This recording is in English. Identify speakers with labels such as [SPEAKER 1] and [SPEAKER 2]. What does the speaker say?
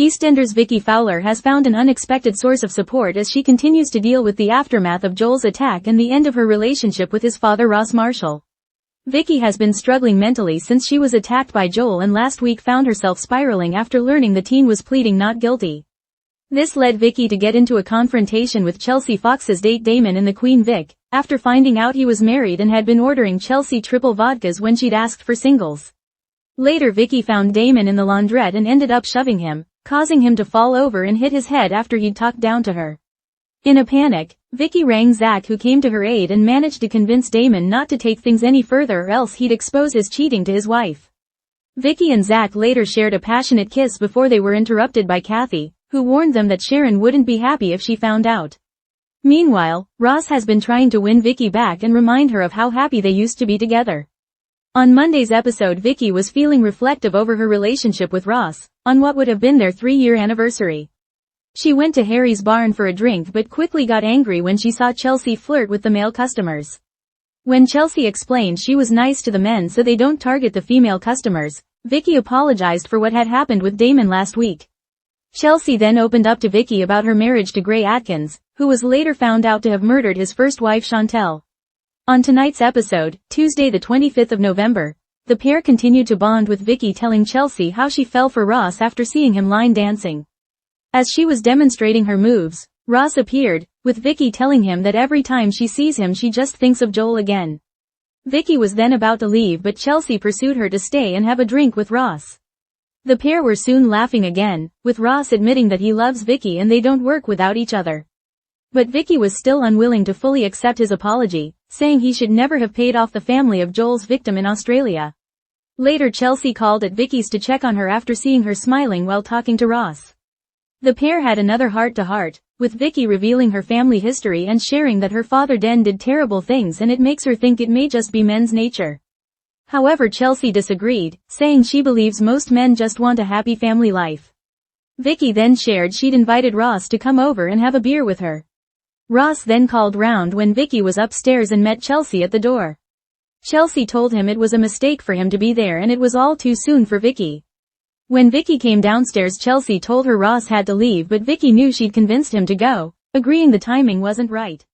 [SPEAKER 1] EastEnders Vicki Fowler has found an unexpected source of support as she continues to deal with the aftermath of Joel's attack and the end of her relationship with his father Ross Marshall. Vicki has been struggling mentally since she was attacked by Joel and last week found herself spiraling after learning the teen was pleading not guilty. This led Vicki to get into a confrontation with Chelsea Fox's date Damon in the Queen Vic, after finding out he was married and had been ordering Chelsea triple vodkas when she'd asked for singles. Later Vicki found Damon in the laundrette and ended up shoving him, causing him to fall over and hit his head after he'd talked down to her. In a panic, Vicki rang Zach, who came to her aid and managed to convince Damon not to take things any further or else he'd expose his cheating to his wife. Vicki and Zach later shared a passionate kiss before they were interrupted by Kathy, who warned them that Sharon wouldn't be happy if she found out. Meanwhile, Ross has been trying to win Vicki back and remind her of how happy they used to be together. On Monday's episode, Vicki was feeling reflective over her relationship with Ross, on what would have been their 3-year anniversary. She went to Harry's barn for a drink but quickly got angry when she saw Chelsea flirt with the male customers. When Chelsea explained she was nice to the men so they don't target the female customers, Vicki apologized for what had happened with Damon last week. Chelsea then opened up to Vicki about her marriage to Gray Atkins, who was later found out to have murdered his first wife Chantel. On tonight's episode, Tuesday the 25th of November, the pair continued to bond with Vicki telling Chelsea how she fell for Ross after seeing him line dancing. As she was demonstrating her moves, Ross appeared, with Vicki telling him that every time she sees him she just thinks of Joel again. Vicki was then about to leave but Chelsea pursued her to stay and have a drink with Ross. The pair were soon laughing again, with Ross admitting that he loves Vicki and they don't work without each other. But Vicki was still unwilling to fully accept his apology, saying he should never have paid off the family of Joel's victim in Australia. Later Chelsea called at Vicki's to check on her after seeing her smiling while talking to Ross. The pair had another heart-to-heart, with Vicki revealing her family history and sharing that her father Den did terrible things and it makes her think it may just be men's nature. However, Chelsea disagreed, saying she believes most men just want a happy family life. Vicki then shared she'd invited Ross to come over and have a beer with her. Ross then called round when Vicki was upstairs and met Chelsea at the door. Chelsea told him it was a mistake for him to be there and it was all too soon for Vicki. When Vicki came downstairs, Chelsea told her Ross had to leave but Vicki knew she'd convinced him to go, agreeing the timing wasn't right.